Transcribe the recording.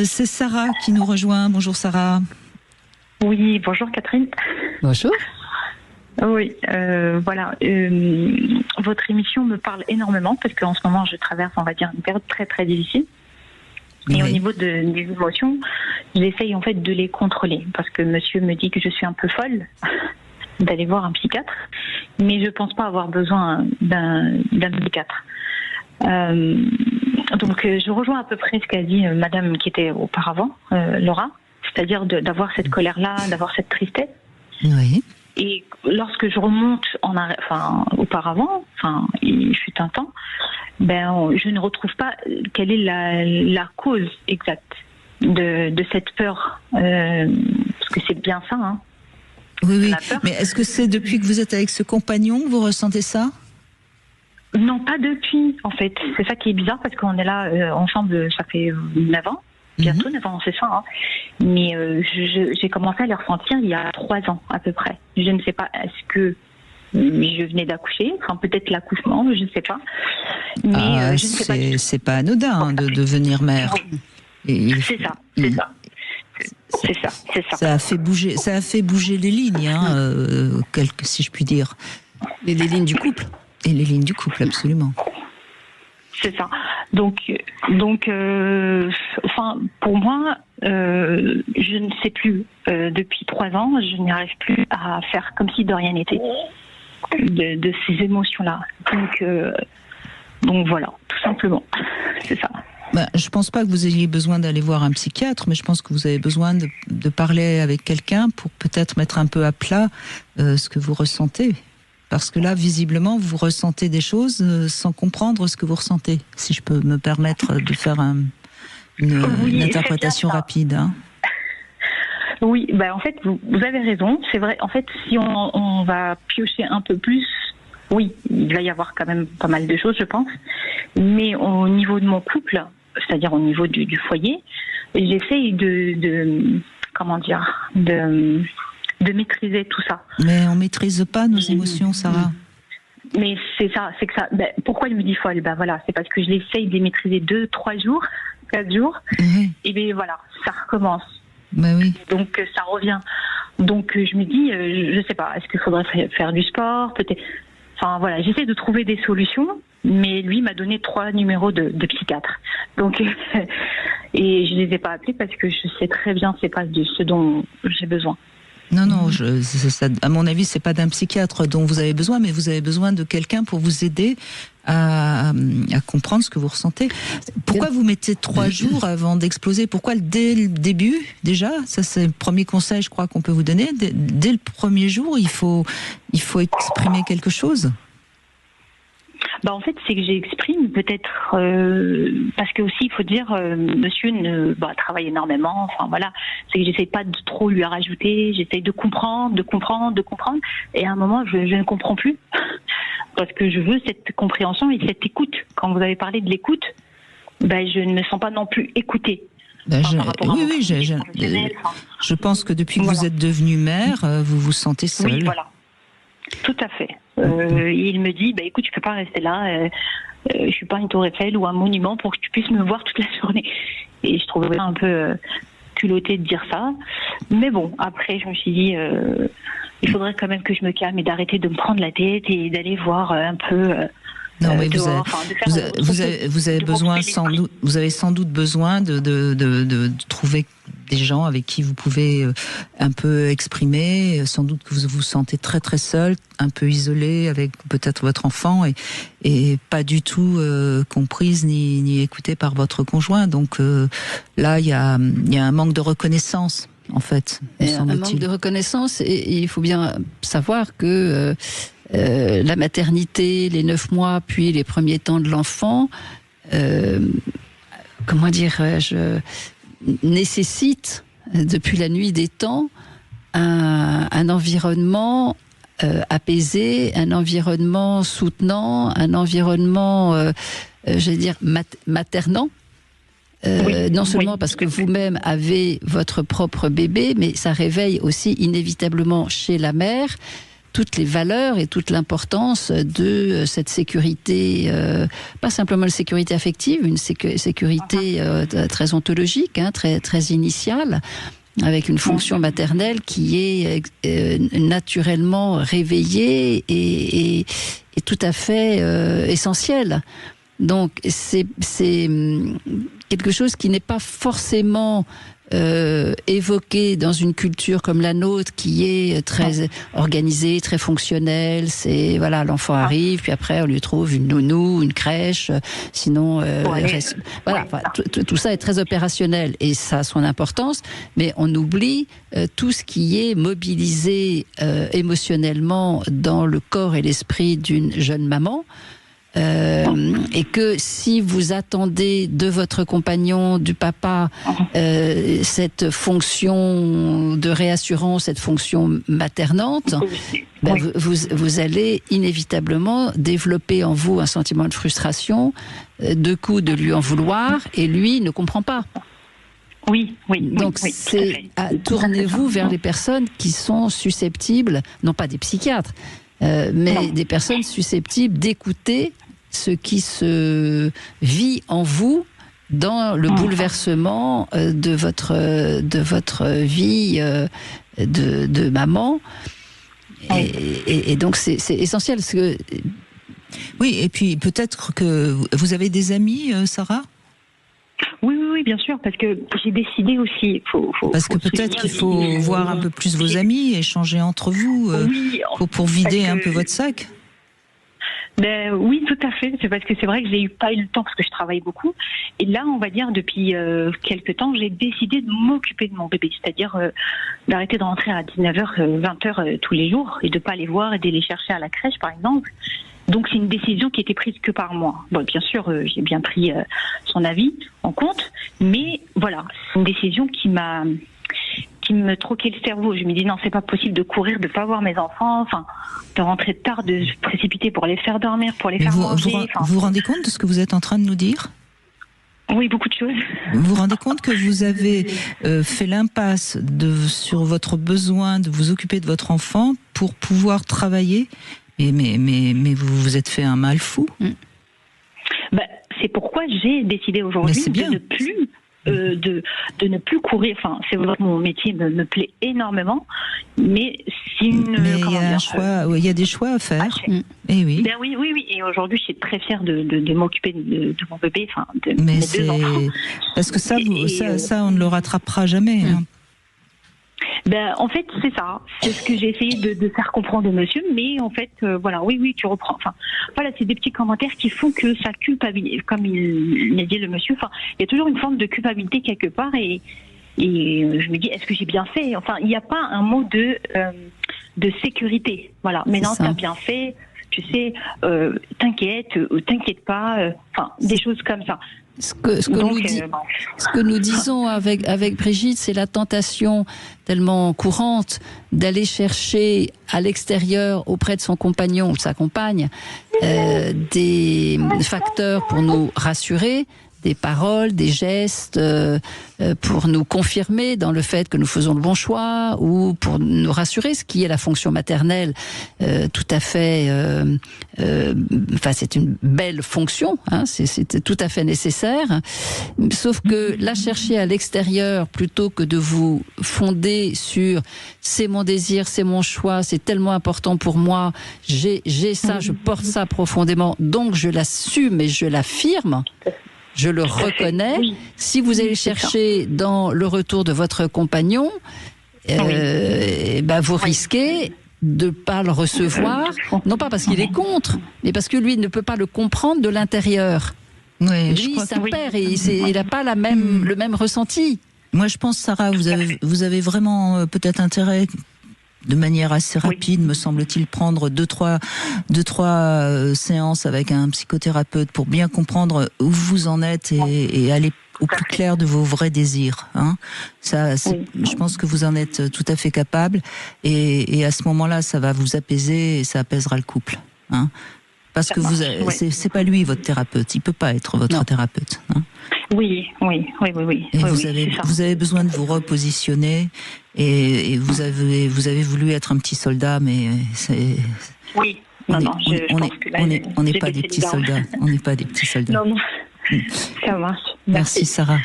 C'est Sarah qui nous rejoint. Bonjour Sarah. Oui, bonjour Catherine. Bonjour. Oui, voilà. Votre émission me parle énormément parce qu'en ce moment, je traverse, on va dire, une période très très difficile. Et au niveau des émotions, j'essaye en fait de les contrôler parce que monsieur me dit que je suis un peu folle d'aller voir un psychiatre, mais je pense pas avoir besoin d'un psychiatre. Donc je rejoins à peu près ce qu'a dit madame qui était auparavant, Laura, c'est-à-dire d'avoir cette colère-là, d'avoir cette tristesse. Oui. Et lorsque je remonte auparavant, il fut un temps, je ne retrouve pas quelle est la cause exacte de cette peur, parce que c'est bien ça, hein. Oui. Mais est-ce que c'est depuis que vous êtes avec ce compagnon que vous ressentez ça ? Non, pas depuis, en fait. C'est ça qui est bizarre, parce qu'on est là ensemble, ça fait 9 ans. Bientôt 9 ans, c'est ça. Hein. Mais j'ai commencé à les ressentir il y a 3 ans, à peu près. Je ne sais pas, est-ce que je venais d'accoucher ? Enfin, peut-être l'accouchement, je ne sais pas. Mais je ne sais pas. C'est pas anodin de devenir mère. C'est ça. Ça a fait bouger les lignes, si je puis dire. Les lignes du couple. Et les lignes du couple, absolument. C'est ça. Donc, pour moi, je ne sais plus. Depuis 3 ans, je n'y arrive plus à faire comme si de rien n'était. De ces émotions-là. Donc voilà, tout simplement. C'est ça. Je pense pas que vous ayez besoin d'aller voir un psychiatre, mais je pense que vous avez besoin de parler avec quelqu'un pour peut-être mettre un peu à plat ce que vous ressentez. Parce que là, visiblement, vous ressentez des choses sans comprendre ce que vous ressentez. Si je peux me permettre de faire une interprétation rapide. Hein. Oui, en fait, vous avez raison. C'est vrai. En fait, si on va piocher un peu plus, oui, il va y avoir quand même pas mal de choses, je pense. Mais au niveau de mon couple, c'est-à-dire au niveau du foyer, j'essaye de maîtriser tout ça. Mais on maîtrise pas nos émotions, Sarah. Mais c'est ça. Pourquoi il me dit folle ? Voilà, c'est parce que je l'essaye de les maîtriser 2, 3 jours, 4 jours. Oui. Et voilà, ça recommence. Oui. Donc ça revient. Donc je me dis, je sais pas, est-ce qu'il faudrait faire du sport, peut-être. Enfin voilà, j'essaie de trouver des solutions, mais lui m'a donné 3 numéros de psychiatre. Donc et je les ai pas appelés parce que je sais très bien c'est pas de ce dont j'ai besoin. Non, à mon avis, c'est pas d'un psychiatre dont vous avez besoin, mais vous avez besoin de quelqu'un pour vous aider à comprendre ce que vous ressentez. Pourquoi vous mettez 3 jours avant d'exploser ? Pourquoi dès le début, déjà ? Ça, c'est le premier conseil, je crois, qu'on peut vous donner. Dès le premier jour, il faut exprimer quelque chose. En fait, c'est que j'exprime peut-être parce que aussi il faut dire monsieur travaille énormément. Enfin voilà, c'est que j'essaie pas de trop lui rajouter. J'essaie de comprendre, et à un moment je ne comprends plus parce que je veux cette compréhension et cette écoute. Quand vous avez parlé de l'écoute, je ne me sens pas non plus écoutée. Je pense que depuis que vous êtes devenue mère, vous vous sentez seule. Oui, voilà. Tout à fait. Il me dit, écoute, tu peux pas rester là. Je suis pas une tour Eiffel ou un monument pour que tu puisses me voir toute la journée. Et je trouvais un peu culotté de dire ça. Mais bon, après, je me suis dit, il faudrait quand même que je me calme et d'arrêter de me prendre la tête et d'aller voir un peu. Non, mais vous avez sans doute besoin de trouver des gens avec qui vous pouvez un peu exprimer. Sans doute que vous vous sentez très très seul, un peu isolé avec peut-être votre enfant et pas du tout comprise ni écoutée par votre conjoint. Donc là, il y a un manque de reconnaissance. En fait, un manque de reconnaissance, et il faut bien savoir que la maternité, les 9 mois, puis les premiers temps de l'enfant, nécessite, depuis la nuit des temps, un environnement apaisé, un environnement soutenant, un environnement, maternant. Non seulement parce que vous-même avez votre propre bébé, mais ça réveille aussi inévitablement chez la mère toutes les valeurs et toute l'importance de cette sécurité, pas simplement la sécurité affective, une sécurité très ontologique, très, très initiale, avec une fonction maternelle qui est naturellement réveillée et tout à fait essentielle. Donc c'est quelque chose qui n'est pas forcément évoqué dans une culture comme la nôtre, qui est très organisée, très fonctionnelle. C'est voilà, l'enfant arrive, puis après on lui trouve une nounou, une crèche, sinon tout ça est très opérationnel et ça a son importance, mais on oublie tout ce qui est mobilisé émotionnellement dans le corps et l'esprit d'une jeune maman. Et que si vous attendez de votre compagnon, du papa, cette fonction de réassurance, cette fonction maternante, vous allez inévitablement développer en vous un sentiment de frustration, de coup de lui en vouloir, et lui ne comprend pas. Donc tournez-vous vers les personnes qui sont susceptibles, non pas des psychiatres, mais des personnes susceptibles d'écouter ce qui se vit en vous dans le bouleversement de votre vie de maman. Et donc c'est essentiel. Parce que... Oui, et puis peut-être que vous avez des amis, Sarah ? Oui, bien sûr, parce que j'ai décidé aussi... Parce que peut-être qu'il faut voir un peu plus vos amis, échanger entre vous, pour vider un peu votre sac. Oui, tout à fait. C'est parce que c'est vrai que j'ai pas eu le temps parce que je travaille beaucoup. Et là, on va dire depuis quelques temps, j'ai décidé de m'occuper de mon bébé, c'est-à-dire d'arrêter de rentrer à 19h, 20h tous les jours et de pas les voir et de les chercher à la crèche, par exemple. Donc c'est une décision qui était prise que par moi. Bon, bien sûr, j'ai bien pris son avis en compte, mais voilà, c'est une décision qui me troquait le cerveau. Je me dis non, c'est pas possible de courir, de pas voir mes enfants, de rentrer tard, de se précipiter pour les faire dormir, pour les faire manger. Vous vous rendez compte de ce que vous êtes en train de nous dire ? Oui, beaucoup de choses. Vous vous rendez compte que vous avez fait l'impasse sur votre besoin de vous occuper de votre enfant pour pouvoir travailler ? Mais vous vous êtes fait un mal fou. C'est pourquoi j'ai décidé aujourd'hui de ne plus de ne plus courir. Enfin, c'est vrai que mon métier me plaît énormément, mais il y a des choix à faire. Et oui. Oui. Et aujourd'hui, je suis très fière de m'occuper de mon bébé, de mes deux enfants. Parce que ça, on ne le rattrapera jamais. En fait, c'est ça. C'est ce que j'ai essayé de faire comprendre au monsieur. Mais en fait, oui, tu reprends. Enfin, voilà, c'est des petits commentaires qui font que ça culpabilise. Comme il m'a dit le monsieur, il y a toujours une forme de culpabilité quelque part. Et je me dis, est-ce que j'ai bien fait ? Enfin, il n'y a pas un mot de sécurité. Voilà. Mais non, t'as bien fait. Tu sais, t'inquiète pas. Des choses comme ça. Ce que nous disons avec Brigitte, c'est la tentation tellement courante d'aller chercher à l'extérieur, auprès de son compagnon ou de sa compagne, des facteurs pour nous rassurer, des paroles, des gestes pour nous confirmer dans le fait que nous faisons le bon choix ou pour nous rassurer, ce qui est la fonction maternelle tout à fait... c'est une belle fonction, c'est tout à fait nécessaire. Sauf que la chercher à l'extérieur plutôt que de vous fonder sur « c'est mon désir, c'est mon choix, c'est tellement important pour moi, j'ai ça, je porte ça profondément, donc je l'assume et je l'affirme », je le reconnais. Oui. Si vous allez chercher dans le retour de votre compagnon, vous risquez de ne pas le recevoir, non pas parce qu'il est contre, mais parce que lui ne peut pas le comprendre de l'intérieur. Oui, lui, ça perd et il n'a pas le même ressenti. Moi, je pense, Sarah, vous avez vraiment peut-être intérêt, de manière assez rapide, me semble-t-il, prendre deux, trois séances avec un psychothérapeute pour bien comprendre où vous en êtes et aller au plus clair de vos vrais désirs. Je pense que vous en êtes tout à fait capable et à ce moment-là, ça va vous apaiser et ça apaisera le couple. parce que c'est pas lui votre thérapeute. Il peut pas être votre thérapeute. Hein. Oui. Et vous avez besoin de vous repositionner. Et vous avez voulu être un petit soldat, mais c'est. Oui. On n'est pas des petits soldats. On n'est pas des petits soldats. Non. Ça marche. Merci Sarah.